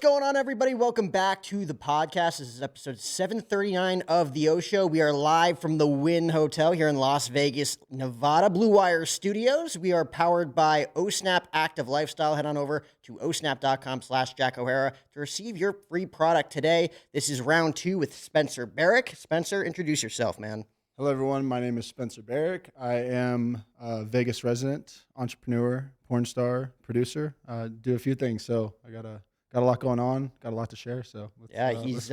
Going on, everybody? Welcome back to the podcast. This is episode 739 of the O Show. We are live from the Wynn Hotel here in Las Vegas, Nevada, Blue Wire Studios. We are powered by OSNAP Active Lifestyle. Head on over to osnap.com/Jack O'Hara to receive your free product today. This is round two with Spencer Barrick. Spencer, introduce yourself, man. Hello, everyone. My name is Spencer Barrick. I am a Vegas resident, entrepreneur, porn star, producer. Do a few things, so I got a lot going on, got a lot to share. So He's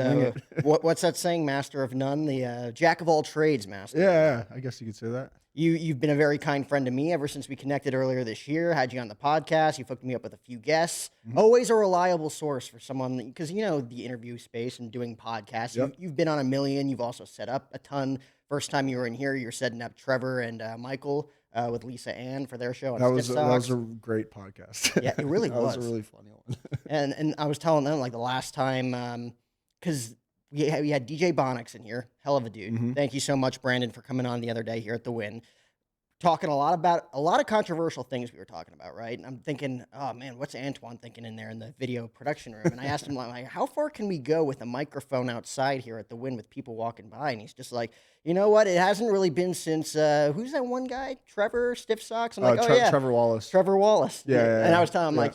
what's that saying? Master of none, the jack of all trades, master. Yeah, I guess you could say that. You've been a very kind friend to me ever since we connected earlier this year. Had you on the podcast, you hooked me up with a few guests. Mm-hmm. Always a reliable source for someone because you know the interview space and doing podcasts. Yep. You've been on a million. You've also set up a ton. First time you were in here, you're setting up Trevor and Michael with Lisa Ann for their show. That was a great podcast. Yeah, it really was. That was a really funny one. and I was telling them like the last time because we had DJ Bonix in here, hell of a dude. Mm-hmm. Thank you so much, Brandon, for coming on the other day here at the Wynn. Talking a lot of controversial things we were talking about, right? And I'm thinking, oh man, what's Antoine thinking in there in the video production room? And I asked him, like, how far can we go with a microphone outside here at the Wynn with people walking by? And he's just like, you know what? It hasn't really been since who's that one guy? Trevor Stiff Socks. I'm like, yeah, Trevor Wallace. Trevor Wallace. Yeah. And I was telling him like,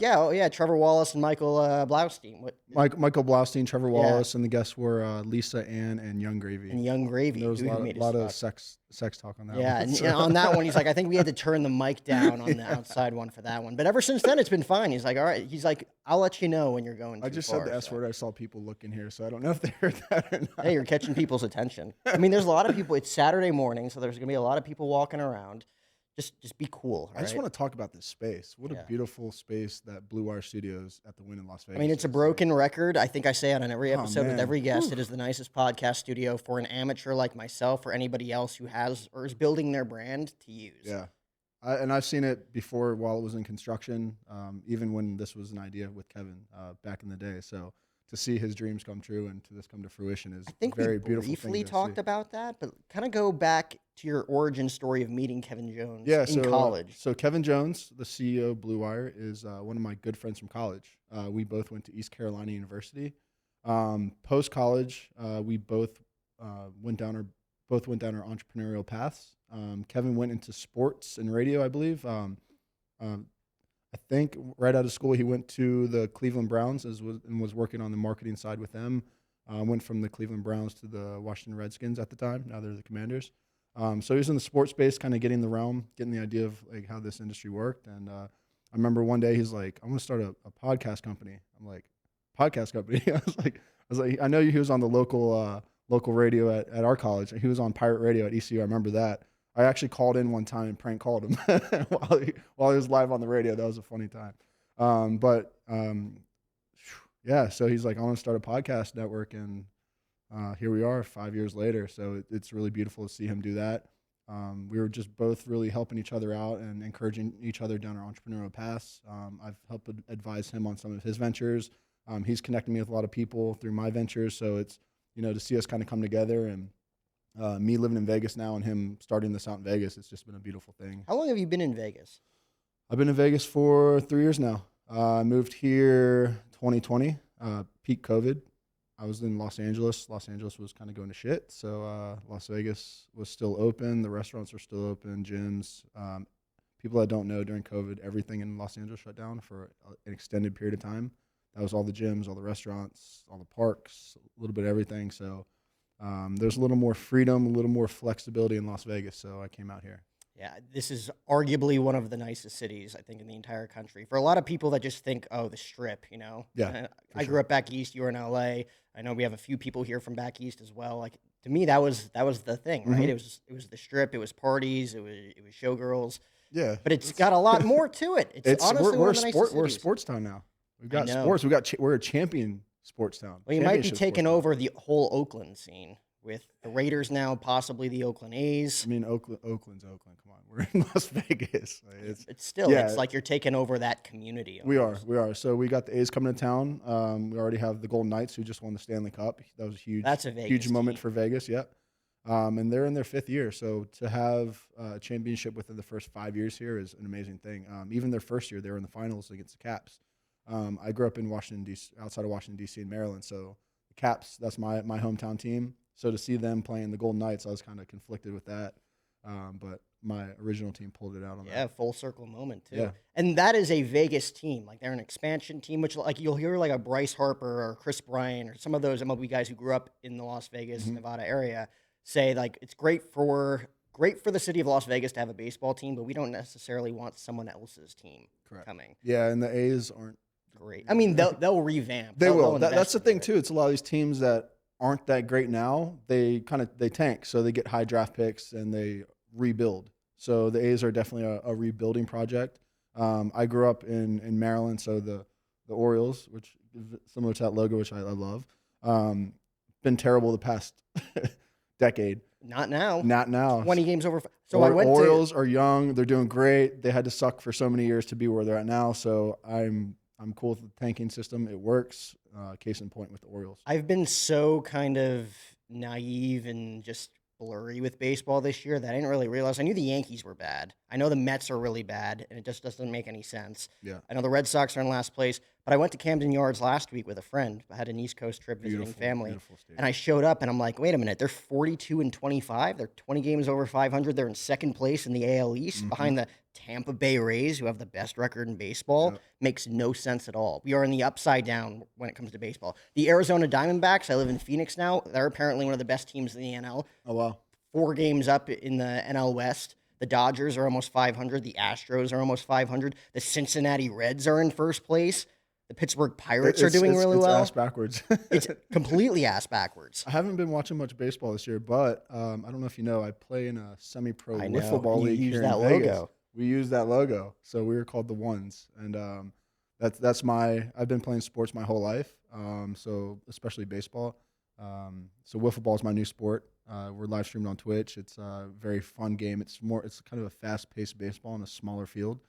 Trevor Wallace and Michael Blaustein. Michael Blaustein, Trevor Wallace, and the guests were Lisa Ann and Young Gravy. And Young Gravy. There was a lot of sex talk on that one. Yeah, and on that one, he's like, I think we had to turn the mic down on the outside one for that one. But ever since then, it's been fine. He's like, all right. He's like, I'll let you know when you're going too I just far, said the S word. I saw people looking here, so I don't know if they heard that or not. Hey, you're catching people's attention. I mean, there's a lot of people. It's Saturday morning, so there's going to be a lot of people walking around. Just be cool. I just want to talk about this space. What a beautiful space that Blue Wire Studios at the Wynn in Las Vegas. I mean, it's a broken record. I think I say it on every episode with every guest. It is the nicest podcast studio for an amateur like myself or anybody else who has or is building their brand to use. Yeah. And I've seen it before while it was in construction, even when this was an idea with Kevin back in the day. So to see his dreams come true and to this come to fruition is a very beautiful thing. Briefly talked about that, but kind of go back to your origin story of meeting Kevin Jones in college. So Kevin Jones, the CEO of Blue Wire, is one of my good friends from college. We both went to East Carolina University. Post college, we both went down our entrepreneurial paths. Kevin went into sports and radio, I believe. I think right out of school, he went to the Cleveland Browns and was working on the marketing side with them. Went from the Cleveland Browns to the Washington Redskins at the time. Now they're the Commanders. So he was in the sports space, kind of getting the idea of like how this industry worked. And I remember one day he's like, "I'm going to start a podcast company." I'm like, "Podcast company?" I was like, I know he was on the local radio at our college. He was on pirate radio at ECU. I remember that. I actually called in one time and prank called him while he was live on the radio. That was a funny time. So he's like, I want to start a podcast network, and here we are 5 years later. So it's really beautiful to see him do that. We were just both really helping each other out and encouraging each other down our entrepreneurial paths. I've helped advise him on some of his ventures. He's connecting me with a lot of people through my ventures. So it's, to see us kind of come together and me living in Vegas now and him starting this out in Vegas, it's just been a beautiful thing. How long have you been in Vegas? I've been in Vegas for 3 years now. I moved here 2020, peak COVID. I was in Los Angeles. Los Angeles was kind of going to shit. So Las Vegas was still open. The restaurants were still open, gyms. People that don't know, during COVID, everything in Los Angeles shut down for an extended period of time. That was all the gyms, all the restaurants, all the parks, a little bit of everything. So there's a little more freedom, a little more flexibility in Las Vegas, so I came out here. Yeah, this is arguably one of the nicest cities, I think, in the entire country. For a lot of people that just think, oh, the Strip, Yeah. I grew up back east. You were in L.A. I know we have a few people here from back east as well. Like, to me, that was the thing, right? Mm-hmm. It was the Strip. It was parties. It was showgirls. Yeah. But it's got a lot more to it. It's honestly one of the nicest cities. We're a sports town now. We've got sports. We're a champion sports town. Well, you might be taking over the whole Oakland scene with the Raiders now, possibly the Oakland A's. I mean, Oakland's Oakland. Come on, we're in Las Vegas. It's still, it's like you're taking over that community. Almost. We are. So we got the A's coming to town. We already have the Golden Knights, who just won the Stanley Cup. That was a huge. That's a Vegas huge moment team. for Vegas. Yeah. And they're in their 5th year. So to have a championship within the first 5 years here is an amazing thing. Even their first year, they were in the finals against the Caps. I grew up in Washington D.C., outside of Washington D.C. in Maryland. So the Caps, that's my hometown team. So to see them playing the Golden Knights, I was kind of conflicted with that. But my original team pulled it out on that. Yeah, full circle moment too. Yeah. And that is a Vegas team. Like they're an expansion team, which like you'll hear like a Bryce Harper or Chris Bryant or some of those MLB guys who grew up in the Las Vegas, Nevada area say like it's great for the city of Las Vegas to have a baseball team, but we don't necessarily want someone else's team coming. Yeah, and the A's aren't great. I mean, they'll revamp. They will. They'll That's the thing into too. It's a lot of these teams that aren't that great now. They tank, so they get high draft picks and they rebuild. So the A's are definitely a rebuilding project. I grew up in Maryland, so the Orioles, which is similar to that logo, which I love, been terrible the past decade. Not now. Not now. 20 games over. So I went Orioles are young. They're doing great. They had to suck for so many years to be where they're at now. So I'm cool with the tanking system. It works. Case in point with the Orioles. I've been so kind of naive and just blurry with baseball this year that I didn't really realize. I knew the Yankees were bad. I know the Mets are really bad, and it just doesn't make any sense. Yeah. I know the Red Sox are in last place, but I went to Camden Yards last week with a friend. I had an East Coast trip visiting family, and I showed up, and I'm like, wait a minute, they're 42-25. They're 20 games over 500. They're in second place in the AL East behind the Tampa Bay Rays, who have the best record in baseball. Makes no sense at all. We are in the upside down when it comes to baseball. The Arizona Diamondbacks, I live in Phoenix now. They're apparently one of the best teams in the NL. Oh, wow. 4 games up in the NL West. The Dodgers are almost 500. The Astros are almost 500. The Cincinnati Reds are in first place. The Pittsburgh Pirates are doing really well. It's ass backwards. It's completely ass backwards. I haven't been watching much baseball this year, but I don't know if you know, I play in a semi-pro wiffle football league here in Vegas. Logo. We use that logo, so we were called the Ones, and I've been playing sports my whole life, so especially baseball. So wiffle ball is my new sport. We're live streamed on Twitch. It's a very fun game. It's kind of a fast-paced baseball on a smaller field,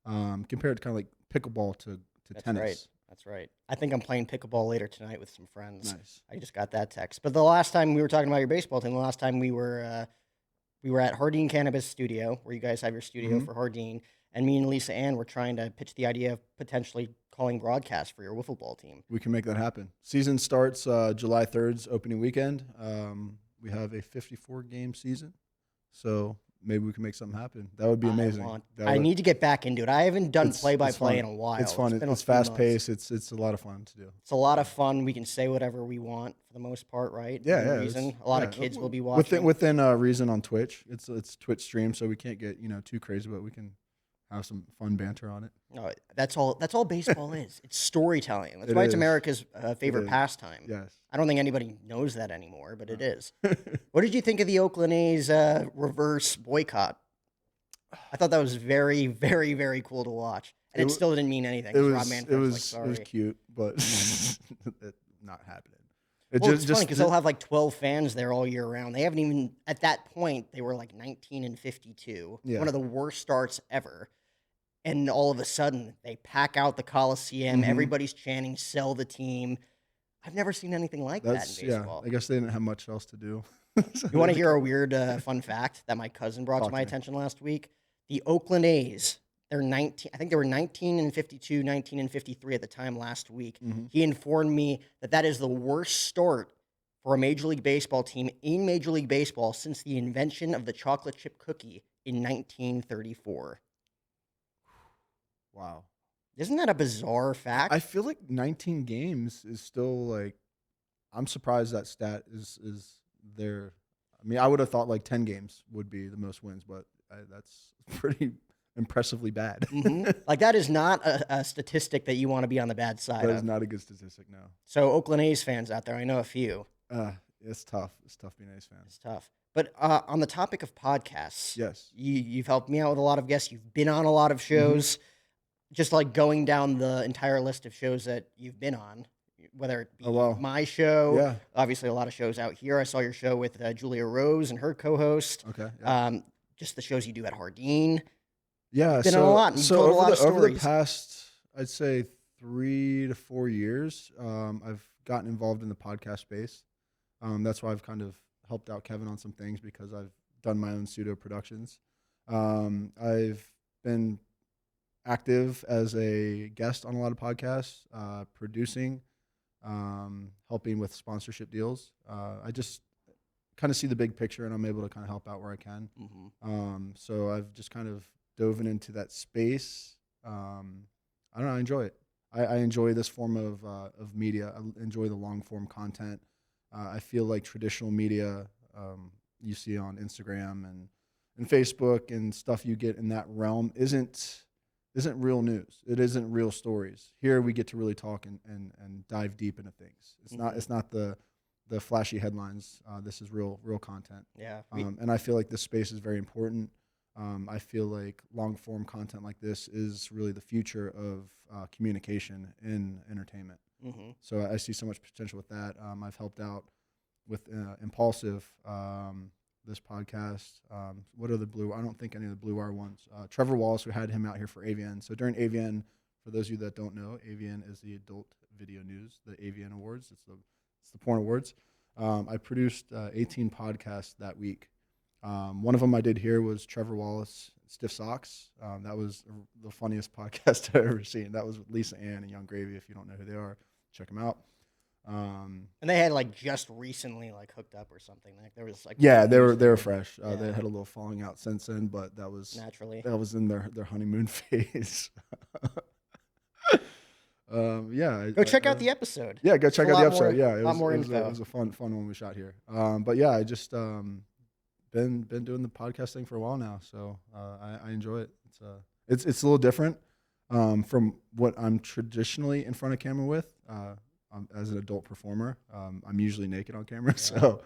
compared to kind of like pickleball to tennis. That's right. I think I'm playing pickleball later tonight with some friends. Nice. I just got that text. But the last time we were talking about your baseball team, the last time we were at Jardin Cannabis studio, where you guys have your studio for Jardin, and me and Lisa Ann were trying to pitch the idea of potentially calling broadcasts for your wiffle ball team. We can make that happen. Season starts July 3rd's opening weekend. We have a 54-game season, so maybe we can make something happen. That would be amazing. I need to get back into it. I haven't done play-by-play in a while. It's fun. It's fast-paced. It's a lot of fun to do. It's a lot of fun. We can say whatever we want for the most part, right? Yeah, Reason. A lot of kids will be watching. Within reason on Twitch. It's Twitch stream, so we can't get too crazy, but we can have some fun banter on it. No, that's all baseball is. It's storytelling. That's why it's America's favorite pastime. Yes. I don't think anybody knows that anymore, but it is. What did you think of the Oakland A's reverse boycott? I thought that was very, very, very cool to watch. And it still didn't mean anything. It was cute, but not happening. It's funny because they'll have like 12 fans there all year round. They haven't even, at that point, they were like 19-52. Yeah. One of the worst starts ever. And all of a sudden, they pack out the Coliseum. Everybody's chanting, sell the team. I've never seen anything like that in baseball. Yeah, I guess they didn't have much else to do. You want to hear a weird fun fact that my cousin brought to my attention last week? The Oakland A's, I think they were 19-52, 19-53 at the time last week. He informed me that is the worst start for a Major League Baseball team in Major League Baseball since the invention of the chocolate chip cookie in 1934. Wow. Isn't that a bizarre fact? I feel like 19 games is still like, I'm surprised that stat is there. I mean, I would have thought like 10 games would be the most wins, but that's pretty impressively bad. Like that is not a statistic that you want to be on the bad side of. That is not a good statistic, no. So Oakland A's fans out there, I know a few. It's tough. It's tough being A's fan. It's tough. But on the topic of podcasts, yes, you've helped me out with a lot of guests. You've been on a lot of shows. Just like going down the entire list of shows that you've been on, whether it be my show, obviously a lot of shows out here. I saw your show with Julia Rose and her co-host. Okay. Yeah. Just the shows you do at Jardin. Yeah. Been on a lot. And over the past, I'd say 3 to 4 years, I've gotten involved in the podcast space. That's why I've kind of helped out Kevin on some things because I've done my own pseudo productions. I've been active as a guest on a lot of podcasts, producing, helping with sponsorship deals. I just kind of see the big picture, and I'm able to kind of help out where I can. So I've just kind of dove into that space. I don't know. I enjoy it. I enjoy this form of media. I enjoy the long form content. I feel like traditional media you see on Instagram and Facebook and stuff you get in that realm isn't real news. It isn't real stories. Here we get to really talk and dive deep into things. It's not the flashy headlines. This is real content. Yeah. And I feel like this space is very important. I feel like long form content like this is really the future of communication in entertainment. So I see so much potential with that. I've helped out with Impulsive, this podcast. What are the Blue? I don't think any of the Blue Wire ones. Trevor Wallace, we had him out here for AVN. So during AVN, for those of you that don't know, AVN is the Adult Video News, the AVN Awards. It's the porn awards. I produced 18 podcasts that week. One of them I did here was Trevor Wallace, Stiff Socks. That was the funniest podcast I've ever seen. That was with Lisa Ann and Young Gravy. If you don't know who they are, check them out. And they had like just recently like hooked up or something. Like there was like they were fresh. They had a little falling out since then, but that was naturally in their honeymoon phase. Go check out the episode. Yeah, go check out the episode. It was a fun one we shot here. But yeah, I just been doing the podcast thing for a while now, so I enjoy it. It's a little different from what I'm traditionally in front of camera with. As an adult performer, I'm usually naked on camera, so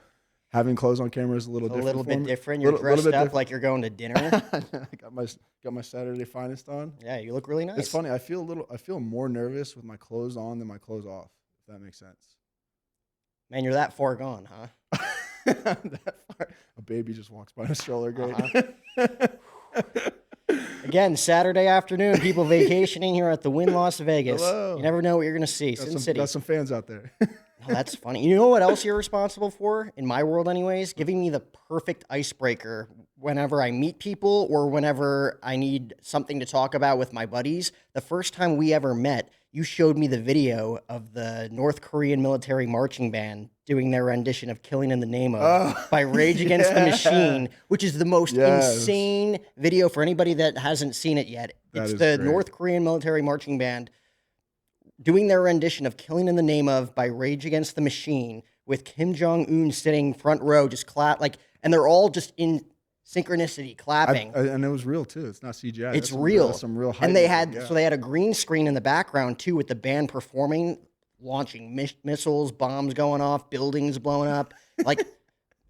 having clothes on camera is a little bit different. You're dressed up like you're going to dinner. I got my Saturday finest on. Yeah, you look really nice. It's funny. I feel more nervous with my clothes on than my clothes off. If that makes sense. Man, you're that far gone, huh? That far. A baby just walks by in a stroller. Great. Again, Saturday afternoon, people vacationing here at the Wynn Las Vegas. Hello. You never know what you're going to see. Sin City. Got some fans out there. Oh, that's funny. You know what else you're responsible for, in my world anyways? Giving me the perfect icebreaker whenever I meet people or whenever I need something to talk about with my buddies. The first time we ever met, you showed me the video of the North Korean military marching band doing their rendition of Killing in the Name of by Rage Against the Machine, which is the most insane video for anybody that hasn't seen it yet. It's the great North Korean military marching band doing their rendition of Killing in the Name of by Rage Against the Machine with Kim Jong-un sitting front row, just and they're all just in synchronicity clapping. And it was real too. It's not CGI. It's real. Some real hype. And they had a green screen in the background too with the band performing, launching missiles, bombs going off, buildings blowing up. Like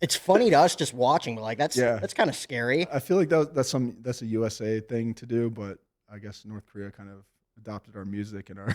it's funny to us just watching, but like that's kind of scary. I feel like that's a USA thing to do, but I guess North Korea kind of adopted our music and our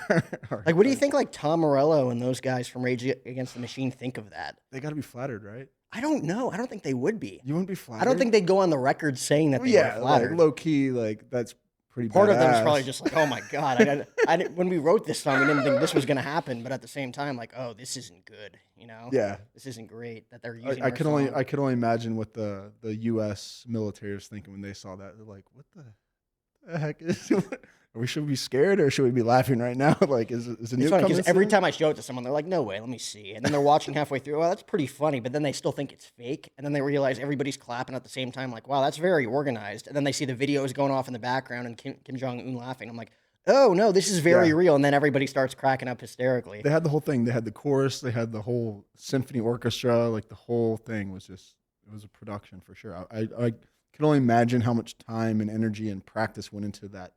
like, what do you think like Tom Morello and those guys from Rage Against the Machine think of that? They got to be flattered, right? I don't know. I don't think they would be. You wouldn't be flattered? I don't think they'd go on the record saying that they were flattered. Like low key, like that's pretty Part badass. of them is probably just like, oh my God. When we wrote this song, we didn't think this was going to happen. But at the same time, like, oh, this isn't good. You know? Yeah. This isn't great that they're using I could only imagine what the U.S. military was thinking when they saw that. They're like, what the heck is should we be scared or should we be laughing right now? Like, is it new? It's funny because every time I show it to someone, they're like, no way, let me see. And then they're watching halfway through. Well, that's pretty funny. But then they still think it's fake. And then they realize everybody's clapping at the same time. Like, wow, that's very organized. And then they see the videos going off in the background and Kim Jong-un laughing. I'm like, oh, no, this is very real. And then everybody starts cracking up hysterically. They had the whole thing. They had the chorus. They had the whole symphony orchestra. Like, the whole thing was just, it was a production for sure. I can only imagine how much time and energy and practice went into that.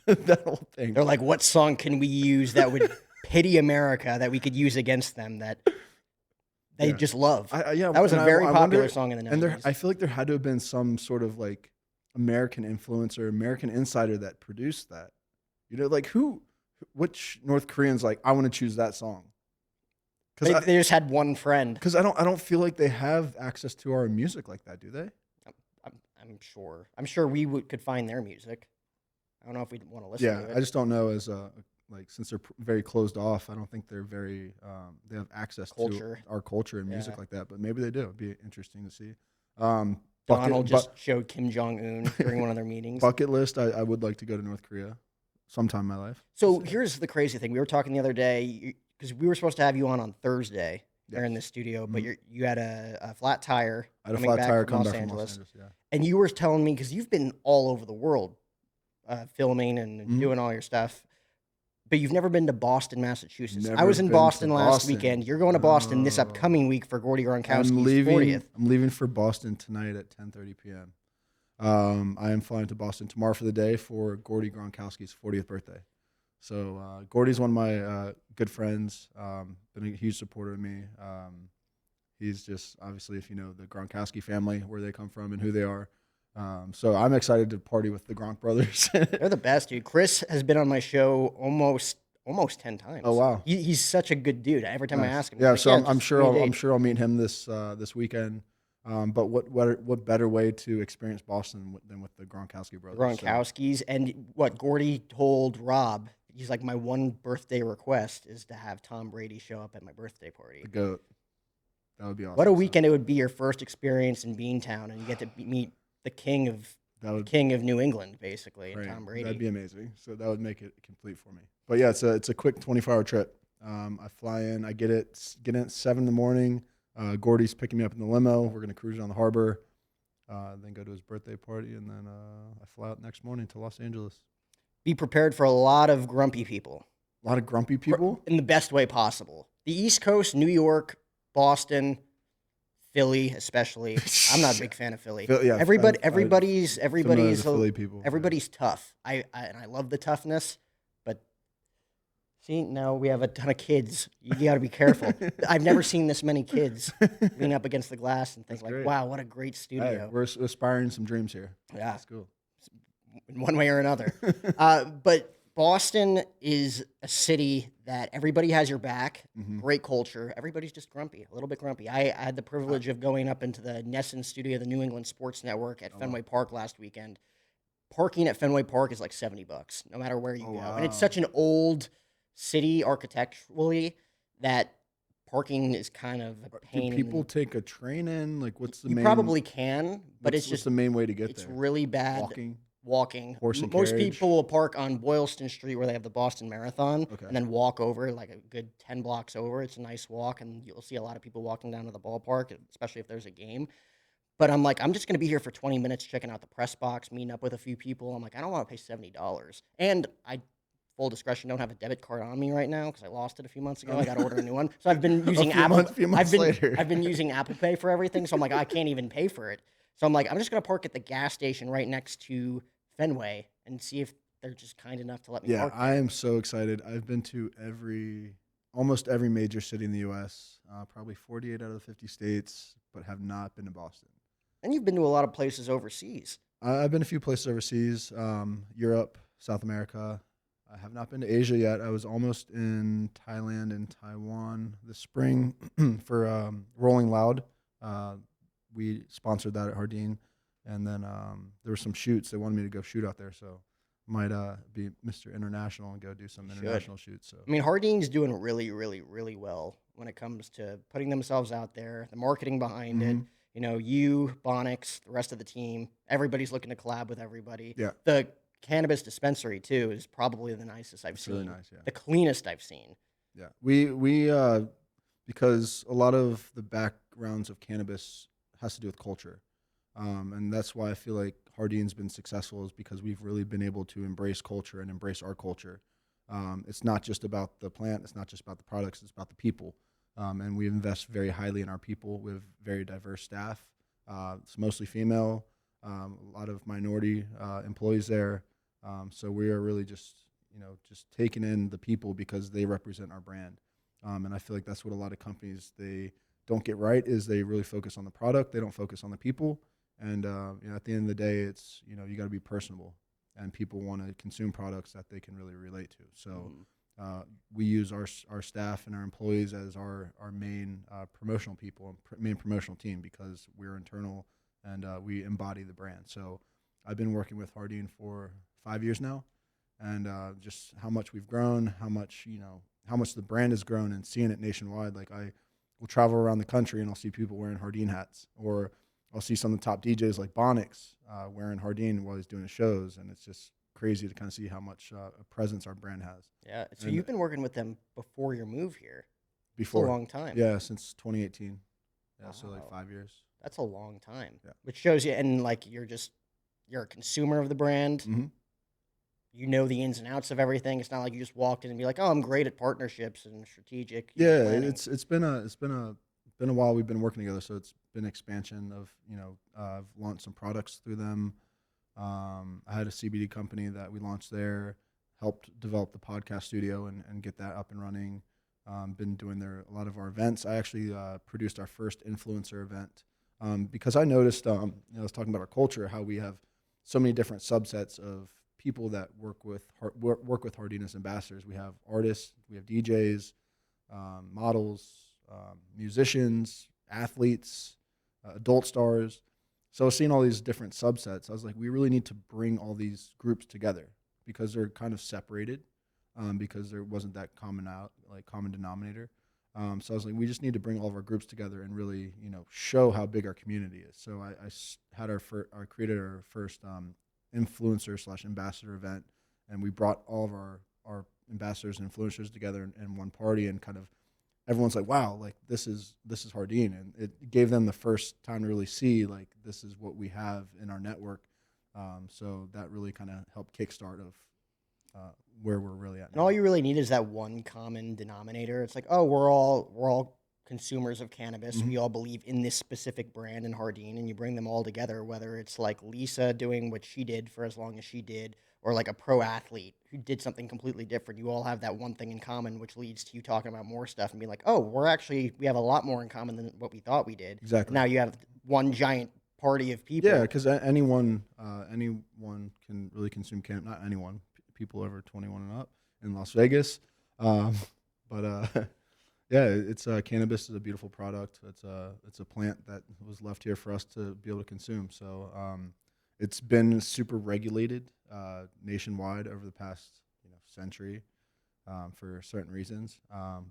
That whole thing. They're like, what song can we use that would pity America that we could use against them that they just love? That was a very popular song in the 90s. And I feel like there had to have been some sort of like American influencer, American insider that produced that. You know, like which North Korean's like, I want to choose that song. They just had one friend. Because I don't feel like they have access to our music like that, do they? I'm sure. I'm sure we could find their music. I don't know if we'd want to listen to it. Yeah, I just don't know since they're very closed off, I don't think they're very, they have access to our culture and music like that, but maybe they do. It'd be interesting to see. Donald just showed Kim Jong-un during one of their meetings. Bucket list, I would like to go to North Korea sometime in my life. So here's the crazy thing. We were talking the other day, because we were supposed to have you on Thursday here in the studio, but you had a flat tire coming back from Los Angeles. Yeah. And you were telling me, because you've been all over the world filming and doing all your stuff, but you've never been to Boston, Massachusetts. I was in Boston last weekend. You're going to Boston this upcoming week for Gordy Gronkowski's 40th. I'm leaving for Boston tonight at 10:30 p.m. I am flying to Boston tomorrow for the day for Gordy Gronkowski's 40th birthday. So Gordy's one of my good friends, been a huge supporter of me. He's just, obviously, if you know the Gronkowski family, where they come from and who they are. So I'm excited to party with the Gronk brothers. They're the best, dude. Chris has been on my show almost 10 times. Oh wow, he's such a good dude. Every time I ask him, yeah. Like, So I'm sure I'll meet him this weekend. But what better way to experience Boston than with the Gronkowski brothers? Gronkowskis, and what Gordy told Rob, he's like, my one birthday request is to have Tom Brady show up at my birthday party. The GOAT. That would be awesome. What a weekend it would be, your first experience in Beantown, and you get to meet the king of New England, basically, right. Tom Brady. That'd be amazing. So that would make it complete for me. But yeah, it's a quick 24-hour trip. I fly in, I get in at 7 in the morning. Gordy's picking me up in the limo. We're gonna cruise around the harbor, then go to his birthday party, and then I fly out next morning to Los Angeles. Be prepared for a lot of grumpy people. A lot of grumpy people? In the best way possible. The East Coast, New York, Boston, Philly, especially. I'm not a big fan of Philly. Yeah, everybody's Philly people. Everybody's tough. I love the toughness, but see, now we have a ton of kids. You got to be careful. I've never seen this many kids lean up against the glass and think wow, what a great studio. Hey, we're aspiring some dreams here. Yeah, that's cool. In one way or another. But Boston is a city that everybody has your back, great culture. Everybody's just grumpy, a little bit grumpy. I had the privilege of going up into the Nesson studio of the New England Sports Network at Fenway Park last weekend. Parking at Fenway Park is like $70, no matter where you go. Wow. And it's such an old city architecturally that parking is kind of a pain. Do people take a train in? Like, what's the main? You probably can, but it's just the main way to get there. It's really bad. Walking. Horse and Most carriage. people will park on Boylston Street where they have the Boston Marathon, and then walk over like a good 10 blocks over. It's a nice walk, and you'll see a lot of people walking down to the ballpark, especially if there's a game. But I'm like, I'm just going to be here for 20 minutes checking out the press box, meeting up with a few people. I'm like, I don't want to pay $70. And I, full discretion, don't have a debit card on me right now because I lost it a few months ago. I got to order a new one. So I've been using I've been using Apple Pay for everything. So I'm like, I can't even pay for it. So I'm like, I'm just going to park at the gas station right next to Fenway and see if they're just kind enough to let me park there. I am so excited. I've been to almost every major city in the U.S., probably 48 out of the 50 states, but have not been to Boston. And you've been to a lot of places overseas. I've been a few places overseas, Europe, South America. I have not been to Asia yet. I was almost in Thailand and Taiwan this spring for Rolling Loud. We sponsored that at Jardin. And then there were some shoots. They wanted me to go shoot out there, so might be Mr. International and go do some international shoots. So I mean, Jardin's doing really, really, really well when it comes to putting themselves out there, the marketing behind it. You know, you, Bonix, the rest of the team, everybody's looking to collab with everybody. Yeah. The cannabis dispensary too is probably the nicest I've seen. Really nice, yeah. The cleanest I've seen. Yeah, we because a lot of the backgrounds of cannabis has to do with culture. And that's why I feel like Jardin's been successful, is because we've really been able to embrace culture and embrace our culture. It's not just about the plant. It's not just about the products. It's about the people. And we invest very highly in our people. We have very diverse staff. It's mostly female, a lot of minority employees there. So we are really just taking in the people because they represent our brand. And I feel like that's what a lot of companies, they don't get right, is they really focus on the product. They don't focus on the people. And at the end of the day, it's you got to be personable, and people want to consume products that they can really relate to. So we use our staff and our employees as our main promotional people and main promotional team, because we're internal and we embody the brand. So I've been working with Jardin for 5 years now, and just how much we've grown, how much the brand has grown, and seeing it nationwide. Like I will travel around the country and I'll see people wearing Jardin hats, or I'll see some of the top DJs like Bonix wearing Jardin while he's doing his shows, and it's just crazy to kind of see how much a presence our brand has. Yeah. So And you've been working with them before your move here. It's a before, long time. yeah, since 2018. Yeah, so like Wow. 5 years. That's a long time. Yeah. Which shows you, and like you're a consumer of the brand. Mm-hmm. You know the ins and outs of everything. It's not like you just walked in and be like, "Oh, I'm great at partnerships and strategic, Yeah, planning." it's been a while we've been working together, so it's been expansion of I've launched some products through them. I had a CBD company that we launched there, helped develop the podcast studio and get that up and running. Been doing a lot of our events. I actually produced our first influencer event because I noticed, I was talking about our culture, how we have so many different subsets of people that work with Jardin as ambassadors. We have artists, we have DJs, models, musicians, athletes, adult stars. So seeing all these different subsets, I was like, we really need to bring all these groups together because they're kind of separated because there wasn't that common denominator. So I was like, we just need to bring all of our groups together and really, show how big our community is. So I created our first influencer / ambassador event, and we brought all of our ambassadors and influencers together in one party, and kind of everyone's like, wow, like this is Jardin, and it gave them the first time to really see like this is what we have in our network. So that really kind of helped kickstart of where we're really at And now. all you really need is that one common denominator. It's like, oh, we're all consumers of cannabis. Mhm. We all believe in this specific brand and Jardin, and you bring them all together. Whether it's like Lisa doing what she did for as long as she did, or like a pro athlete who did something completely different. You all have that one thing in common, which leads to you talking about more stuff and being like, oh, we have a lot more in common than what we thought we did. And Exactly. now you have one giant party of people. Yeah, because anyone can really consume cannabis. Not anyone, people over 21 and up in Las Vegas. But yeah, it's cannabis is a beautiful product. It's a plant that was left here for us to be able to consume. So it's been super regulated nationwide over the past century for certain reasons.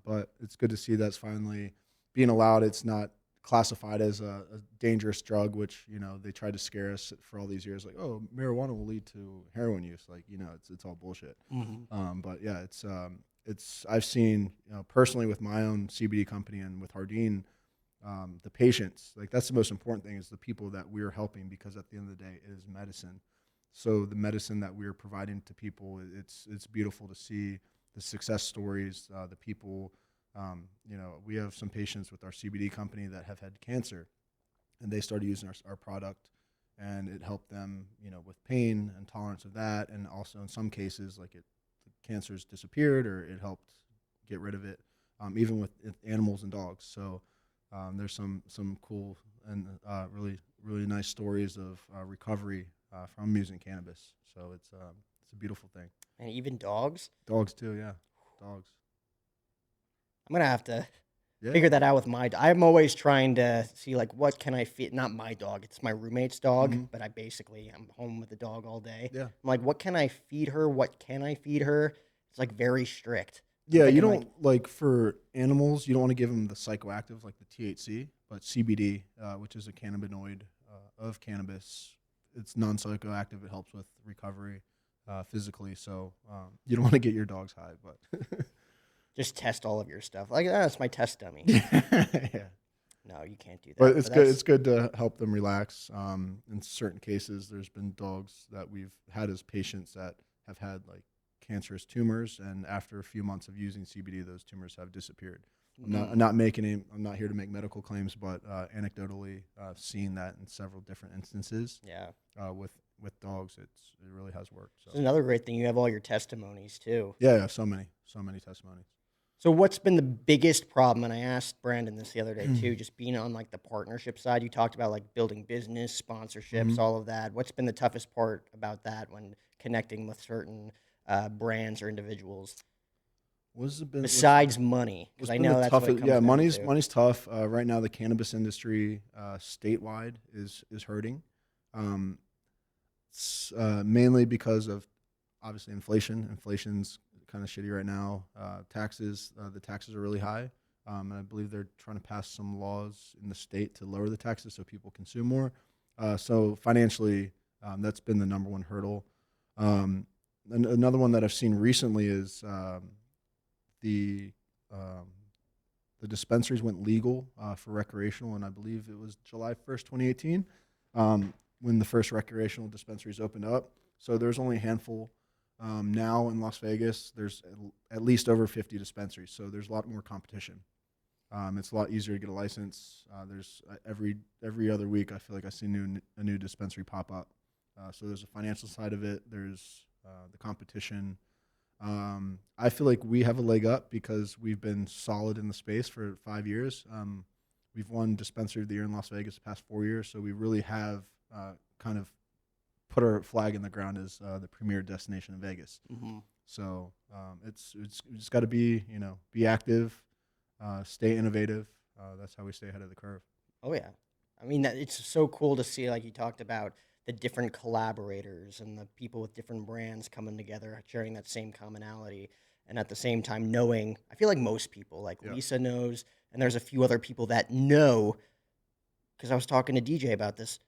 But it's good to see that's finally being allowed. It's not classified as a dangerous drug, which they tried to scare us for all these years, like, oh, marijuana will lead to heroin use, like it's all bullshit. Mm-hmm. But yeah, it's I've seen personally with my own CBD company and with Jardin, the patients, like that's the most important thing, is the people that we're helping, because at the end of the day it is medicine. So the medicine that we're providing to people, it's beautiful to see the success stories, the people. We have some patients with our CBD company that have had cancer, and they started using our product, and it helped them, with pain and tolerance of that, and also in some cases, like the cancer's disappeared, or it helped get rid of it, even with animals and dogs. So there's some cool and really nice stories of recovery from using cannabis. So it's a beautiful thing. And even dogs. Dogs too, yeah, dogs. I'm gonna have to Yeah. figure that out with my dog. I'm always trying to see like what can I feed. Not my dog; it's my roommate's dog. Mhm. But I'm home with the dog all day. Yeah. I'm like, what can I feed her? What can I feed her? It's like very strict. I'm Yeah, you thinking, don't like for animals, you don't want to give them the psychoactive like the THC, but CBD, which is a cannabinoid of cannabis, it's non-psychoactive. It helps with recovery physically. So you don't want to get your dogs high, but just test all of your stuff. Like that's my test dummy. yeah. No, you can't do that. But it's good. It's good to help them relax. In certain cases, there's been dogs that we've had as patients that have had like cancerous tumors, and after a few months of using CBD, those tumors have disappeared. I'm not here to make medical claims, but anecdotally, I've seen that in several different instances. Yeah. With dogs, it really has worked. So It's another great thing. You have all your testimonies too. yeah, so many testimonies. So what's been the biggest problem? And I asked Brandon this the other day too, just being on like the partnership side. You talked about like building business, sponsorships, Mhm. all of that. What's been the toughest part about that when connecting with certain brands or individuals What's it been? besides money? Because I know that's what it comes down to. Money's tough. Right now, the cannabis industry statewide is hurting. Mainly because of obviously inflation. Inflation's kind of shitty right now. Taxes, the taxes are really high. And I believe they're trying to pass some laws in the state to lower the taxes so people consume more. So financially, that's been the number one hurdle. Another one that I've seen recently is the um, the dispensaries went legal for recreational, and I believe it was July 1st, 2018, when the first recreational dispensaries opened up. So there's only a handful now in Las Vegas. There's at least over 50 dispensaries, so there's a lot more competition. It's a lot easier to get a license. There's every other week, I feel like I see a new dispensary pop up. So there's a financial side of it. There's the competition. I feel like we have a leg up because we've been solid in the space for 5 years. We've won Dispensary of the Year in Las Vegas the past 4 years, so we really have kind of put our flag in the ground as the premier destination in Vegas. Mm-hmm. So it's we just got to be active, stay innovative. That's how we stay ahead of the curve. Oh yeah, I mean it's so cool to see, like you talked about, the different collaborators and the people with different brands coming together, sharing that same commonality, and at the same time knowing. I feel like most people, like Yeah. Lisa knows, and there's a few other people that know, because I was talking to DJ about this.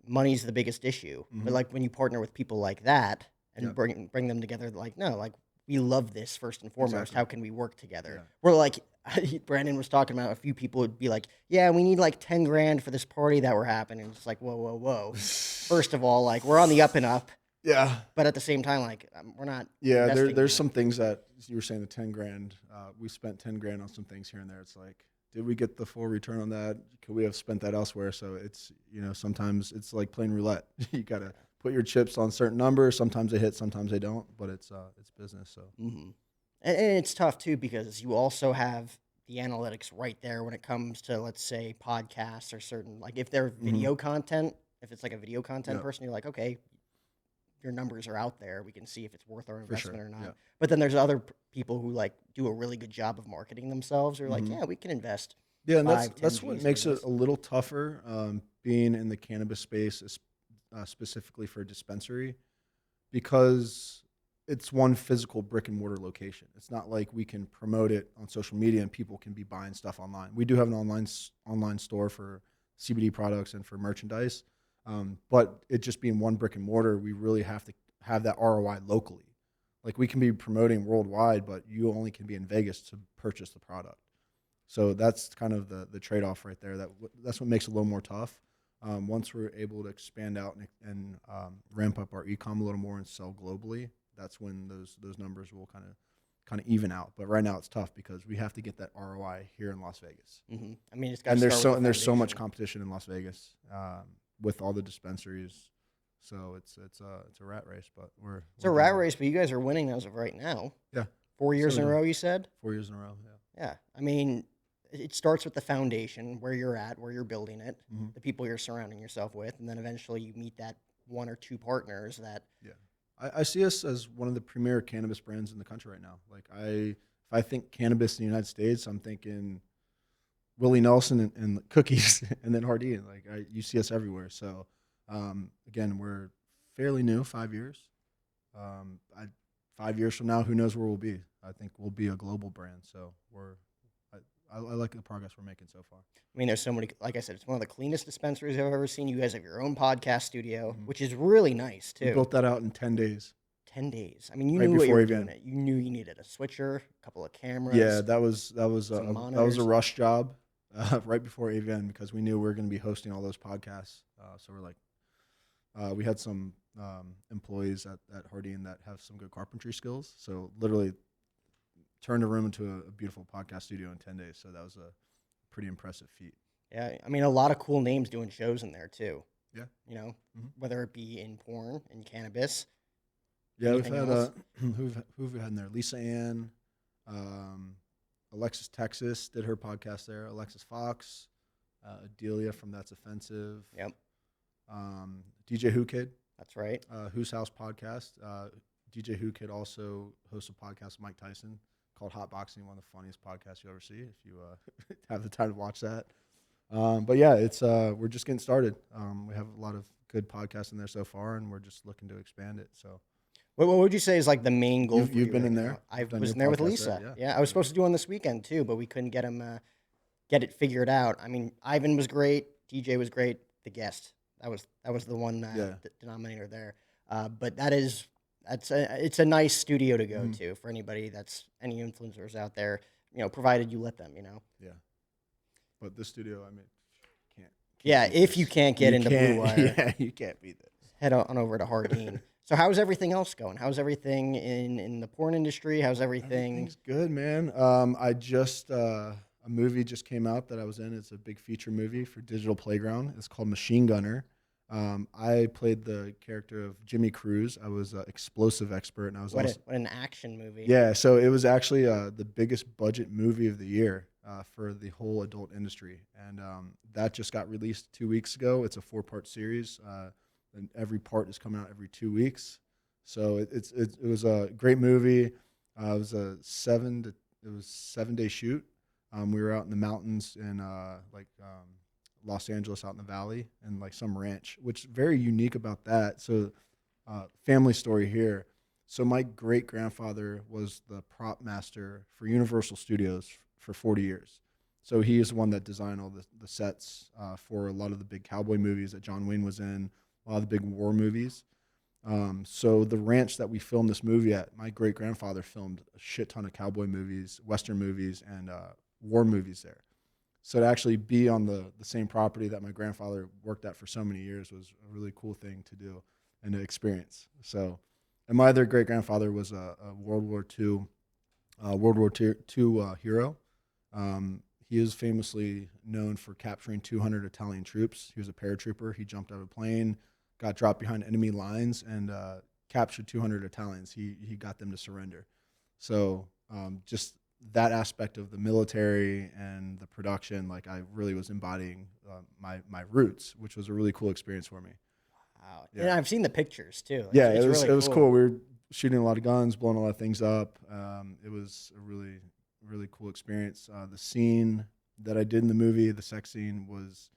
Money's the biggest issue, but Mhm. like when you partner with people like that and Yeah. bring them together, like no, like we love this first and foremost. Exactly. How can we work together? Yeah. We're like Brandon was talking about, a few people would be like, yeah, we need like 10 grand for this party that we're happening. It's like whoa, whoa, whoa. First of all, like we're on the up and up, Yeah. but at the same time, like we're not. Yeah, investing there's in some things that you were saying, the 10 grand. We spent 10 grand on some things here and there. It's like, did we get the full return on that? Could we have spent that elsewhere? So it's, sometimes it's like playing roulette. You got to put your chips on certain numbers. Sometimes they hit, sometimes they don't, but it's business. So Mm-hmm. And it's tough too, because you also have the analytics right there when it comes to, let's say, podcasts or certain, like if they're video content, if it's like a video content Yeah. person, you're like, okay, your numbers are out there. We can see if it's worth our For sure. investment or not. Yeah. But then there's other people who like do a really good job of marketing themselves. Or like, Mhm. yeah, we can invest. Yeah, and 5, 10 that's what Gs makes for it this. a little tougher being in the cannabis space, specifically for a dispensary, because it's one physical brick and mortar location. It's not like we can promote it on social media and people can be buying stuff online. We do have an online store for CBD products and for merchandise, but it just being one brick and mortar, we really have to have that ROI locally. Like we can be promoting worldwide, but you only can be in Vegas to purchase the product. So that's kind of the trade off right there. That's what makes it a little more tough. Once we're able to expand out and ramp up our e-com a little more and sell globally, that's when those numbers will kind of even out. But right now it's tough because we have to get that ROI here in Las Vegas. Mm-hmm. I mean, it's got And to start with the there's so much foundation. competition in Las Vegas with all the dispensaries. So it's a rat race, but It's a we're rat doing it. race, but you guys are winning as of right now. Yeah, 4 years So in a we're row, you said? 4 years in a row. Yeah. Yeah. I mean, it starts with the foundation, where you're at, where you're building it, Mhm. the people you're surrounding yourself with, and then eventually you meet that one or two partners that. Yeah, I see us as one of the premier cannabis brands in the country right now. Like if I think cannabis in the United States, I'm thinking Willie Nelson and cookies, and then Jardin. Like you see us everywhere. So again, we're fairly new, 5 years. 5 years from now, who knows where we'll be? I think we'll be a global brand. So I like the progress we're making so far. I mean, there's so many. Like I said, it's one of the cleanest dispensaries I've ever seen. You guys have your own podcast studio, Mhm. which is really nice We too. built that out in 10 days. 10 days. I mean, you Right knew what you before were AVN. doing. It. You knew you needed a switcher, a couple of cameras. Yeah, that was some a monitors. rush job right before AVN because we knew we were going to be hosting all those podcasts. So we're like, we had some employees at Jardin that have some good carpentry skills. So literally turned a room into a beautiful podcast studio in 10 days. So that was a pretty impressive feat. Yeah, I mean, a lot of cool names doing shows in there too. Yeah. Mhm. Whether it be in porn and cannabis. Yeah, Anything we've had else? who've we had in there? Lisa Ann, Alexis Texas did her podcast there. Alexis Fox, Adelia from That's Offensive. Yep, DJ Who Kid, that's right. Whose House podcast. DJ Who Kid also hosts a podcast with Mike Tyson called Hot Boxing, one of the funniest podcasts you'll ever see if you have the time to watch that. But yeah, it's we're just getting started. We have a lot of good podcasts in there so far, and we're just looking to expand it. So What would you say is like the main goal for You've you been right in now? there. I You've done was your in there with podcast there. Lisa. Yeah. Yeah, I was supposed to do one this weekend too, but we couldn't get get it figured out. I mean, Ivan was great, DJ was great. The guest that was the one Yeah. denominator there. But it's a nice studio to go Mhm. to for anybody that's any influencers out there. You know, provided you let them. You know. Yeah. But this studio, I mean, can't Yeah, beat if you this. can't get into Blue can't. Wire, Yeah, you can't beat this. head on over to Jardin. So how's everything else going? How's everything in the porn industry? How's everything? Everything's good, man. I just a movie just came out that I was in. It's a big feature movie for Digital Playground. It's called Machine Gunner. I played the character of Jimmy Cruz. I was an explosive expert, and I was What also an action movie. yeah. So it was actually the biggest budget movie of the year for the whole adult industry, and that just got released 2 weeks ago. It's a 4-part series, and every part is coming out every 2 weeks. So it was a great movie. It was a 7-day shoot. We were out in the mountains in Los Angeles, out in the valley, and like some ranch, which is very unique about that. So family story here. So my great grandfather was the prop master for Universal Studios for 40 years. So he is the one that designed all the sets for a lot of the big cowboy movies that John Wayne was in, a lot of the big war movies. So the ranch that we filmed this movie at, my great grandfather filmed a shit ton of cowboy movies, Western movies, and war movies there. So to actually be on the same property that my grandfather worked at for so many years was a really cool thing to do and to experience. So, and my other great grandfather was a World War II hero. He is famously known for capturing 200 Italian troops. He was a paratrooper. He jumped out of a plane, got dropped behind enemy lines, and captured 200 Italians. He got them to surrender. So just that aspect of the military and the production, like I really was embodying my roots, which was a really cool experience for me. Wow. Yeah. And I've seen the pictures too. Yeah, It's really it was cool. We were shooting a lot of guns, blowing a lot of things up. It was a really cool experience. The scene that I did in the movie, the sex scene, was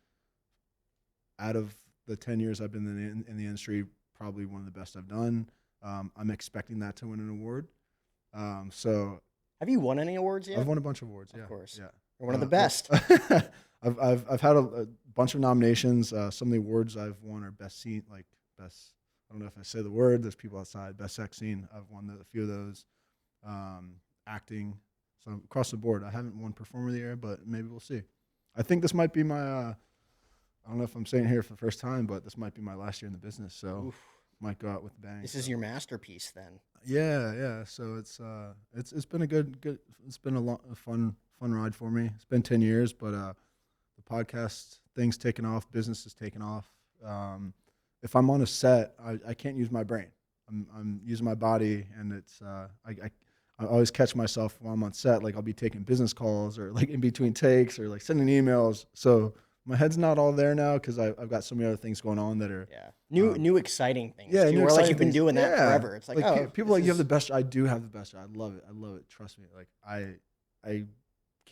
out of the 10 years I've been in the industry, probably one of the best I've done. I'm expecting that to win an award. So have you won any awards yet? I've won a bunch of awards. Yeah, Of course. Yeah, You're one of the best. I've had a bunch of nominations. Some of the awards I've won are best scene, like best. I don't know if I say the word. There's people outside. Best sex scene. I've won a few of those. Acting. So across the board, I haven't won Performer of the Year, but maybe we'll see. I think this might be my. I don't know if I'm saying it here for the first time, but this might be my last year in the business. So Oof. might go out with a bang. This is your masterpiece then. Yeah. So it's been a good. It's been a fun ride for me. It's been 10 years, but the podcast thing's taken off. Business is taken off. If I'm on a set, I can't use my brain. I'm using my body, and it's I always catch myself while I'm on set, like I'll be taking business calls or like in between takes or like sending emails. So my head's not all there now because I've got so many other things going on that are new exciting things. Yeah, too, new where, exciting like you've been things. doing that Yeah. forever. It's like people like you have the best. I do have the best. I love it. Trust me. Like I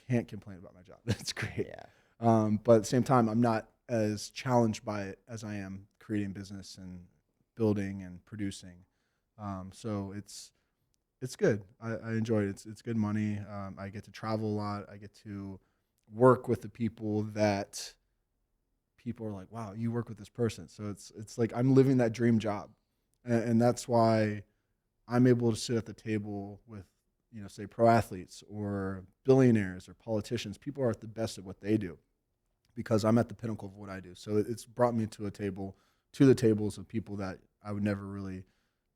can't complain about my job. It's great. Yeah. But at the same time, I'm not as challenged by it as I am creating business and building and producing. So it's good. I enjoy it. It's good money. I get to travel a lot. I get to work with the people that people are like, wow, you work with this person. So it's like I'm living that dream job, and that's why I'm able to sit at the table with, say pro athletes or billionaires or politicians. People are at the best at what they do because I'm at the pinnacle of what I do. So it's brought me to the tables of people that I would never really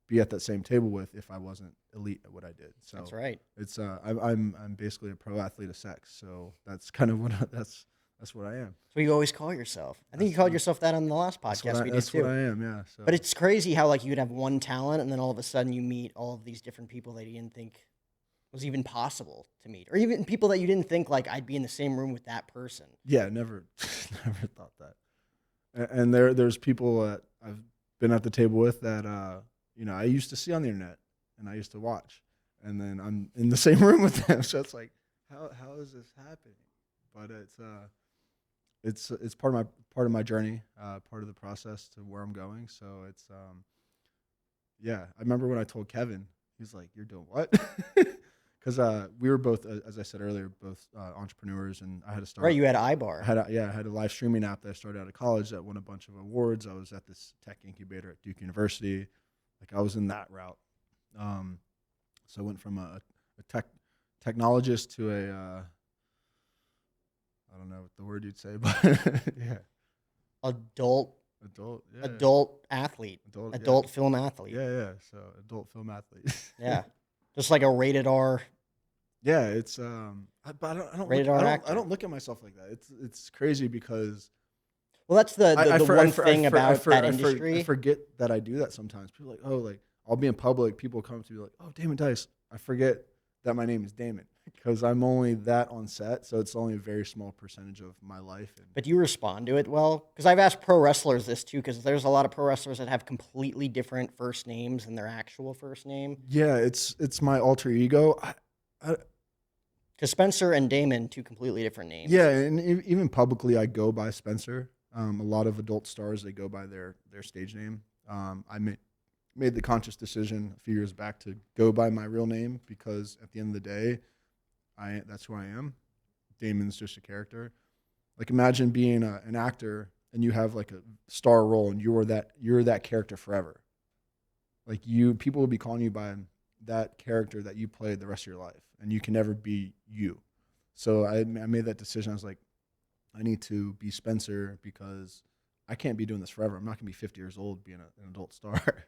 be at that same table with if I wasn't elite at what I did. So That's right. It's I'm basically a pro athlete of sex. So that's kind of that's what I am. So you always call yourself. I think you called yourself that on the last podcast we did That's too. what I am. Yeah. So. But it's crazy how like you could have one talent and then all of a sudden you meet all of these different people that you didn't think was even possible to meet, or even people that you didn't think like I'd be in the same room with that person. Yeah, never thought that. And there's people that I've been at the table with that I used to see on the internet and I used to watch, and then I'm in the same room with them. So it's like, how is this happening? But it's part of my journey, part of the process to where I'm going. So it's Yeah, I remember when I told Kevin, he's like, "You're doing what?" Because we were both, as I said earlier, both entrepreneurs, and I had to Right, start. you had I iBar. had I had a live streaming app that I started out of college that won a bunch of awards. I was at this tech incubator at Duke University, like I was in that route. Um, so I went from a technologist to a I don't know what the word you'd say, but yeah, Adult adult, yeah, adult athlete. adult, yeah, Adult film athlete. yeah. So adult film athlete. Yeah. Just like a rated R Yeah, it's but rated R I actor. don't look at myself like that. It's crazy because Well, that's the one thing about that I industry. forget that I do that sometimes. People are like, oh, like I'll be in public, people come to me like, oh, Damon Dice. I forget that my name is Damon because I'm only that on set, so it's only a very small percentage of my life. And But do you respond to it well? Because I've asked pro wrestlers this too, because there's a lot of pro wrestlers that have completely different first names than their actual first name. yeah, it's my alter ego. I, Because Spencer and Damon, two completely different names. yeah, and even publicly, I go by Spencer. A lot of adult stars they go by their stage name. I made the conscious decision a few years back to go by my real name because at the end of the day, that's who I am. Damon's just a character. Like imagine being an actor and you have like a star role and you're that character forever. Like people will be calling you by that character that you played the rest of your life, and you can never be you. So I made that decision. I was like, I need to be Spencer because I can't be doing this forever. I'm not gonna be 50 years old being an adult star.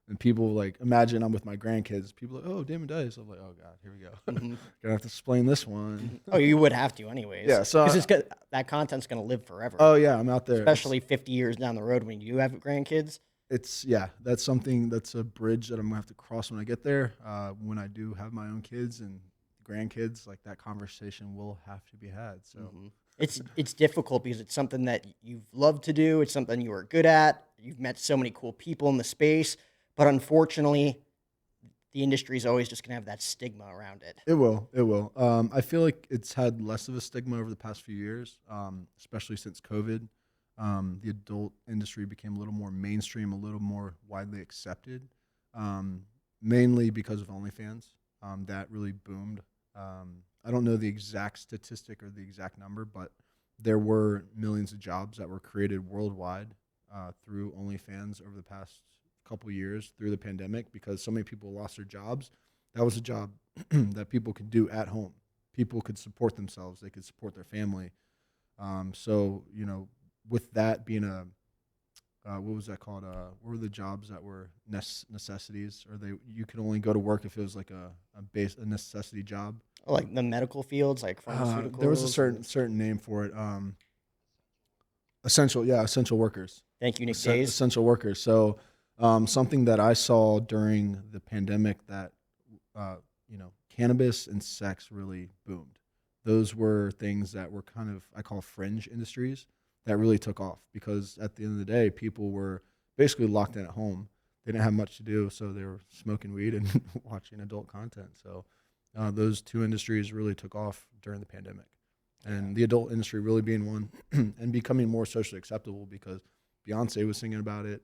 And people like imagine I'm with my grandkids. People are like, oh, Damon Dice. I'm like, oh god, here we go. Mm-hmm. Gonna have to explain this one. Oh, you would have to anyways. Yeah, so because that content's going to live forever. oh yeah, I'm out there. Especially 50 years down the road when you have grandkids. That's something that's a bridge that I'm gonna have to cross when I get there. When I do have my own kids and grandkids, like that conversation will have to be had. So It's difficult because it's something that you've loved to do. It's something you are good at. You've met so many cool people in the space, but unfortunately, the industry is always just going to have that stigma around it. it will. I feel like it's had less of a stigma over the past few years, especially since COVID. The adult industry became a little more mainstream, a little more widely accepted, mainly because of OnlyFans. That really boomed. I don't know the exact statistic or the exact number, but there were millions of jobs that were created worldwide through OnlyFans over the past couple years through the pandemic because so many people lost their jobs. That was a job that people could do at home. People could support themselves. They could support their family. So, with that being what was that called? What were the jobs that were necessities? Or you could only go to work if it was like a necessity job. Like the medical fields, like pharmaceuticals. There was a certain name for it. Essential workers. Thank you, Nick Days. Essential workers. So something that I saw during the pandemic that cannabis and sex really boomed. Those were things that were kind of I call fringe industries that really took off because at the end of the day, people were basically locked in at home. They didn't have much to do, so they were smoking weed and watching adult content. So those two industries really took off during the pandemic. And the adult industry really being one and becoming more socially acceptable because Beyonce was singing about it.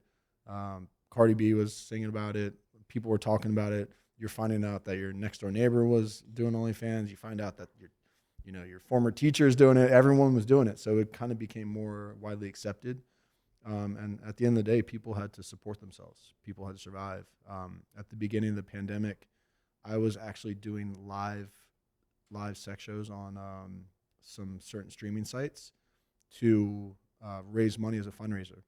Cardi B was singing about it. People were talking about it. You're finding out that your next door neighbor was doing OnlyFans. You find out that your former teacher is doing it. Everyone was doing it. So it kind of became more widely accepted. And at the end of the day, people had to support themselves. People had to survive. At the beginning of the pandemic, I was actually doing live sex shows on some certain streaming sites to raise money as a fundraiser.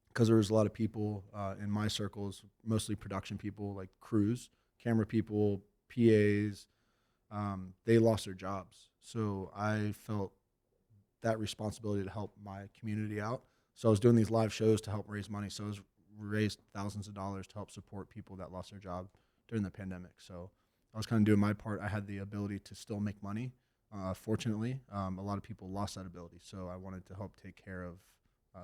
Because there was a lot of people in my circles, mostly production people, like crews, camera people, PAs, they lost their jobs. So I felt that responsibility to help my community out. So I was doing these live shows to help raise money. So I raised thousands of dollars to help support people that lost their job during the pandemic. So I was kind of doing my part. I had the ability to still make money. Fortunately, a lot of people lost that ability. So I wanted to help take care of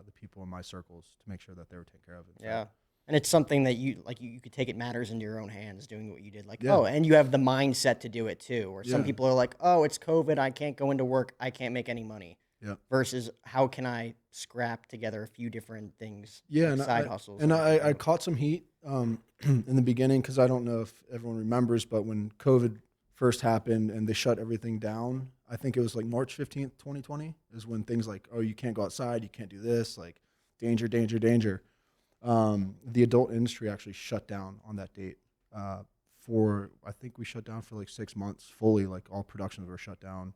the people in my circles to make sure that they were taken care of. Yeah. And it's something that you could take it matters into your own hands doing what you did. And you have the mindset to do it too. Or some people are like, oh, it's COVID. I can't go into work. I can't make any money. Yep. versus how can I scrap together a few different things, Yeah, like and side hustles. and that I I, can I do. caught some heat in the beginning because I don't know if everyone remembers, but when COVID first happened and they shut everything down, I think it was like March 15th, 2020, is when things like, oh, you can't go outside, you can't do this, like danger, danger, danger. The adult industry actually shut down on that date. I think we shut down for like 6 months fully, like all productions were shut down.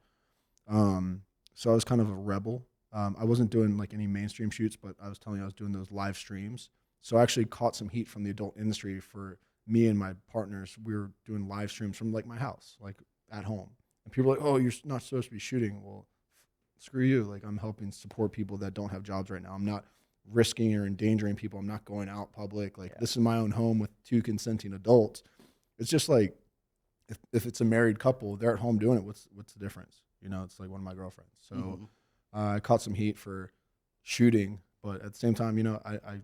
So I was kind of a rebel. I wasn't doing like any mainstream shoots, but I was telling you I was doing those live streams. So I actually caught some heat from the adult industry for me and my partners. We were doing live streams from like my house, like at home. And people were like, oh, you're not supposed to be shooting. Well, screw you. Like I'm helping support people that don't have jobs right now. I'm not risking or endangering people. I'm not going out public. Like this is my own home with 2 consenting adults. It's just like if it's a married couple, they're at home doing it. What's the difference? You know, it's like one of my girlfriends. So I caught some heat for shooting, but at the same time, you know, I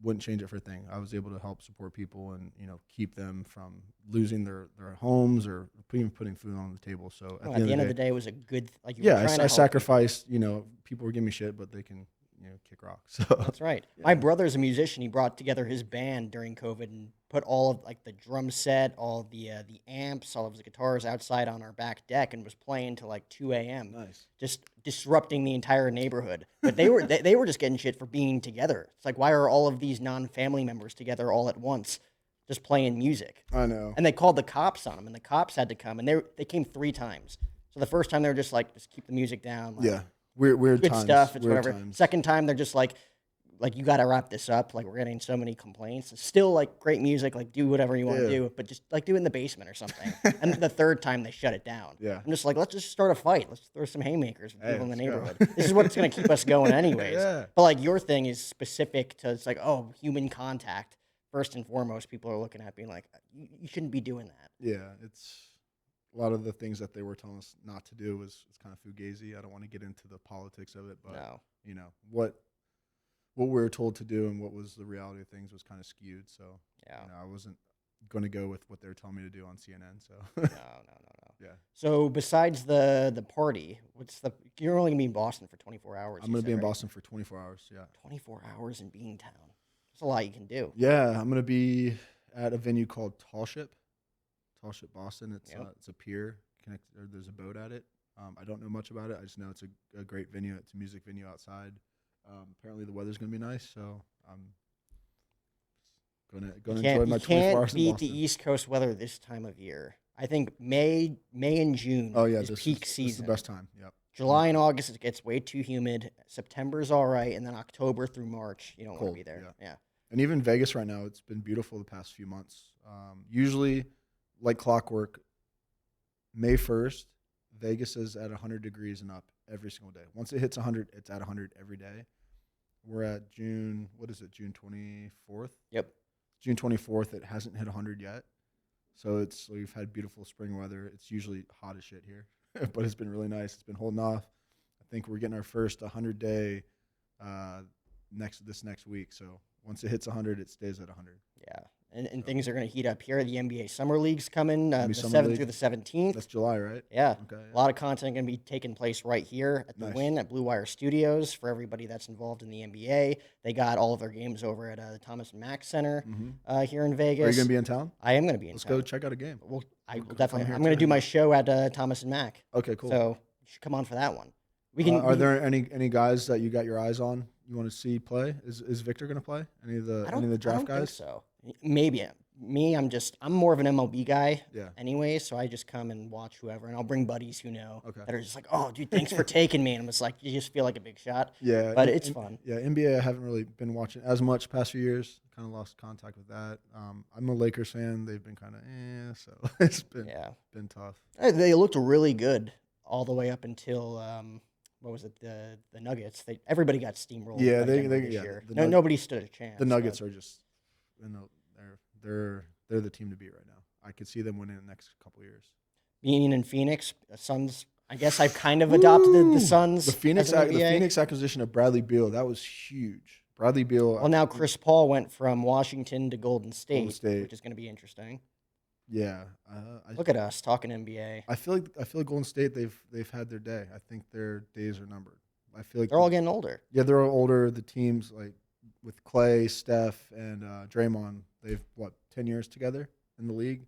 wouldn't change it for a thing. I was able to help support people and, you know, keep them from losing their homes or putting food on the table. So At the end of the day, it was a good, like you were yeah, trying to I help sacrificed, you know, people were giving me shit, but they can, you know, kick rocks. So That's right. My brother's a musician. He brought together his band during COVID and put all of like the drum set, all the amps, all of his guitars outside on our back deck and was playing till like 2 a.m. Nice. Just disrupting the entire neighborhood. But they were they were just getting shit for being together. It's like, why are all of these non-family members together all at once just playing music? I know. And they called the cops on them, and the cops had to come, and they came 3 times. So the first time they were just like, just keep the music down. Like, Yeah. Weird good times. stuff. It's Weird whatever. times. Second time they're just like you got to wrap this up. Like we're getting so many complaints. It's still like great music. Like do whatever you want to do, but just like do it in the basement or something. And the third time they shut it down. Yeah. I'm just like, let's just start a fight. Let's throw some haymakers with people in the let's go. neighborhood. This is what's going to keep us going anyways. Yeah. But like your thing is specific to, it's like, oh, human contact. First and foremost, people are looking at being like, you shouldn't be doing that. Yeah, it's a lot of the things that they were telling us not to do was kind of fugazi. I don't want to get into the politics of it, but you know what we were told to do and what was the reality of things was kind of skewed. So you know, I wasn't going to go with what they were telling me to do on CNN. So no. Yeah. So besides the party, you're only gonna be in Boston for 24 hours. I'm going to be in Boston for 24 hours. Yeah. 24 hours in Beantown. That's a lot you can do. Yeah, I'm going to be at a venue called Tall Ship Boston. It's a pier there's a boat at it. I don't know much about it. I just know it's a great venue. It's a music venue outside. Apparently the weather's gonna be nice, so I'm gonna enjoy my 24 hours in Boston. You can't beat the East Coast weather this time of year. I think May and June is peak season. This is the best time. Yep. July and August it gets way too humid. September's all right, and then October through March you don't want to be there. Yeah. And even Vegas right now, it's been beautiful the past few months. Usually, like clockwork, May 1st, Vegas is at 100 degrees and up every single day. Once it hits 100, it's at 100 every day. We're at June 24th? Yep. June 24th, it hasn't hit 100 yet. So we've had beautiful spring weather. It's usually hot as shit here, but it's been really nice. It's been holding off. I think we're getting our first 100-day this next week. So once it hits 100, it stays at 100. Yeah. And things are going to heat up here. The NBA Summer League's coming the 7th through the 17th. That's July, right? Yeah. Okay. A lot of content going to be taking place right here at the Wynn at Blue Wire Studios for everybody that's involved in the NBA. They got all of their games over at the Thomas and Mack Center here in Vegas. Are you going to be in town? I am going to be in town. Let's go check out a game. Well, I'm going to do my show at Thomas and Mack. Okay, cool. So you should come on for that one. Are there any guys that you got your eyes on you want to see play? Is Victor going to play? Any of the draft guys? I don't think so. Maybe. Me, I'm more of an MLB guy anyway, so I just come and watch whoever, and I'll bring buddies who know that are just like, oh, dude, thanks for taking me. And I'm just like, you just feel like a big shot. Yeah. But it's fun. Yeah, NBA I haven't really been watching as much past few years. Kind of lost contact with that. I'm a Lakers fan. They've been kind of so it's been tough. They looked really good all the way up until what was it, the Nuggets. Everybody got steamrolled. Yeah, this year. Nobody stood a chance. The Nuggets are just, they're the team to beat right now. I could see them winning the next couple of years. Being in Phoenix, the Suns. I guess I've kind of adopted the Suns. The Phoenix acquisition of Bradley Beal, that was huge. Bradley Beal. Well, now Chris Paul went from Washington to Golden State, which is going to be interesting. Yeah. Look at us talking NBA. I feel like Golden State they've had their day. I think their days are numbered. I feel like They're all getting older. yeah, they're all older. The teams like with Clay, Steph, and Draymond, they've 10 years together in the league.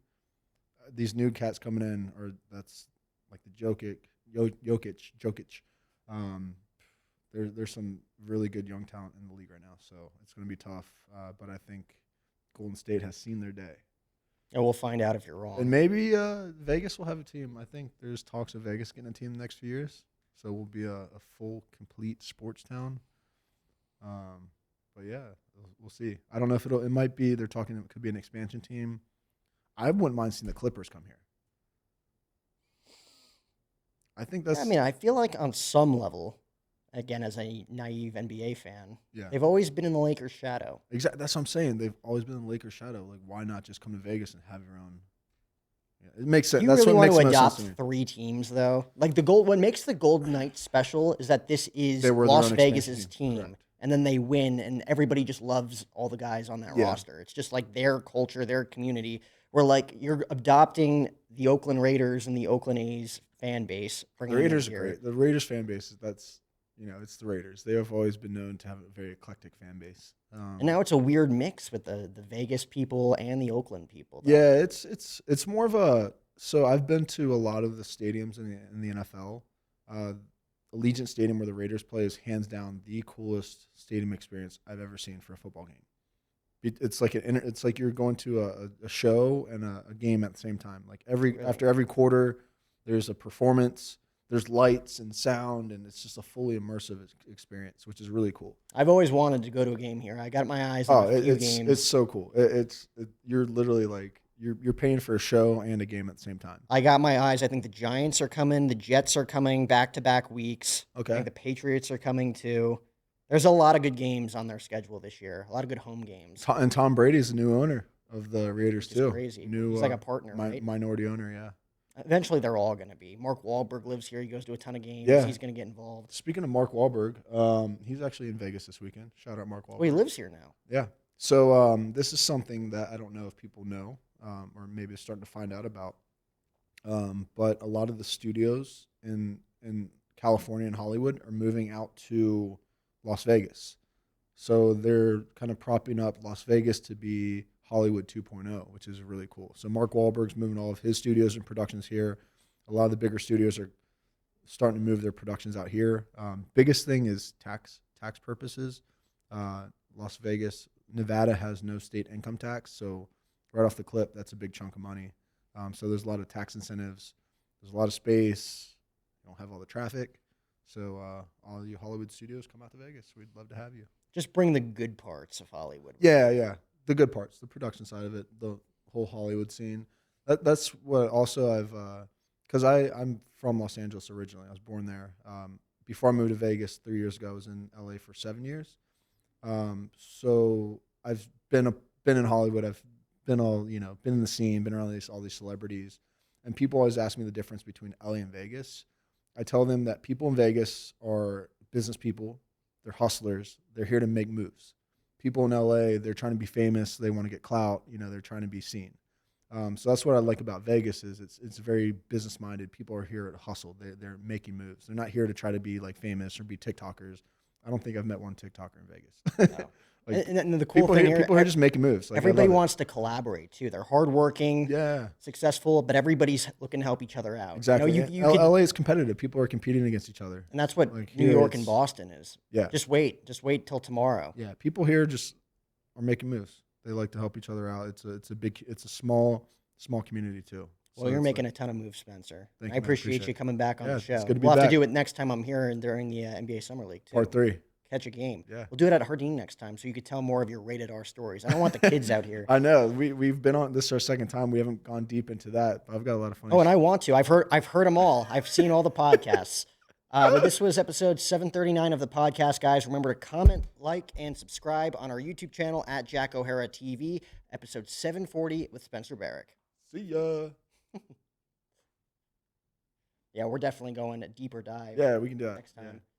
These new cats coming in, or that's like the Jokic. Um, there's some really good young talent in the league right now, so it's going to be tough. But I think Golden State has seen their day. And we'll find out if you're wrong. And maybe Vegas will have a team. I think there's talks of Vegas getting a team in the next few years. So we'll be a full, complete sports town. But yeah, we'll see. I don't know if it might be, they're talking, it could be an expansion team. I wouldn't mind seeing the Clippers come here. I think that's. I mean, I feel like on some level, again, as a naive NBA fan, Yeah. they've always been in the Lakers' shadow. Exactly. That's what I'm saying. They've always been in the Lakers' shadow. Like, why not just come to Vegas and have your own? Yeah, it makes sense. You That's really what want makes to the most sense adopt to me. 3 teams, though. Like what makes the Golden Knights special is that this is They were their Las own Vegas's expansion team, team. Correct. and then they win, and everybody just loves all the guys on that Yeah. roster. It's just like their culture, their community. Where like you're adopting the Oakland Raiders and the Oakland A's fan base. The Bringing them Raiders are here. great. The Raiders fan base, it's the Raiders. They have always been known to have a very eclectic fan base. And now it's a weird mix with the Vegas people and the Oakland people. Though. Yeah, it's more of a. So I've been to a lot of the stadiums in the NFL. Allegiant Stadium, where the Raiders play, is hands down the coolest stadium experience I've ever seen for a football game. It's like you're going to a show and a game at the same time. Like after every quarter, there's a performance. There's lights and sound, and it's just a fully immersive experience, which is really cool. I've always wanted to go to a game here. I got my eyes on a few games. It's so cool. You're literally like you're paying for a show and a game at the same time. I got my eyes. I think the Giants are coming. The Jets are coming back-to-back weeks. Okay. I think the Patriots are coming too. There's a lot of good games on their schedule this year. A lot of good home games. And Tom Brady's the new owner of the Raiders Which is too. crazy. New, He's like a partner, right? Minority owner, yeah. Eventually, they're all going to be. Mark Wahlberg lives here. He goes to a ton of games. Yeah. He's going to get involved. Speaking of Mark Wahlberg, he's actually in Vegas this weekend. Shout out Mark Wahlberg. Well, he lives here now. Yeah. So this is something that I don't know if people know, or maybe they're starting to find out about. But a lot of the studios in California and Hollywood are moving out to Las Vegas. So they're kind of propping up Las Vegas to be Hollywood 2.0, which is really cool. So Mark Wahlberg's moving all of his studios and productions here. A lot of the bigger studios are starting to move their productions out here. Biggest thing is tax purposes. Las Vegas, Nevada has no state income tax, so right off the clip, that's a big chunk of money. So there's a lot of tax incentives. There's a lot of space. You don't have all the traffic. So all you Hollywood studios, come out to Vegas. We'd love to have you. Just bring the good parts of Hollywood. Yeah. The good parts, the production side of it, the whole Hollywood scene. That's what also because I'm from Los Angeles originally. I was born there. Before I moved to Vegas 3 years ago, I was in LA for 7 years. So I've been in Hollywood. I've been in the scene, been around all these celebrities, and people always ask me the difference between LA and Vegas. I tell them that people in Vegas are business people. They're hustlers. They're here to make moves. People in LA, they're trying to be famous. They want to get clout. They're trying to be seen. So that's what I like about Vegas is it's very business minded. People are here to hustle. They're making moves. They're not here to try to be like famous or be TikTokers. I don't think I've met one TikToker in Vegas. No. Like, and the cool thing here, people are just making moves. Like, everybody wants to collaborate too. They're hardworking, successful, but everybody's looking to help each other out. Exactly. LA is competitive. People are competing against each other. And that's what Like, New York and Boston is. Yeah. Just wait till tomorrow. Yeah. People here just are making moves. They like to help each other out. It's a small community too. Well, you're making a ton of moves, Spencer. Thank I you, man. appreciate you coming back on the show. It's good to be We'll have back. to do it next time I'm here and during the NBA Summer League too. Part 3. Catch a game. Yeah. We'll do it at Jardin next time so you could tell more of your rated R stories. I don't want the kids out here. I know. We've been on this is our second time. We haven't gone deep into that. But I've got a lot of fun. Oh, and I want to. I've heard them all. I've seen all the podcasts. But this was episode 739 of the podcast, guys. Remember to comment, like, and subscribe on our YouTube channel at Jack O'Hara TV. Episode 740 with Spencer Barrick. See ya. Yeah, we're definitely going a deeper dive. Yeah, we can do that next time. Yeah.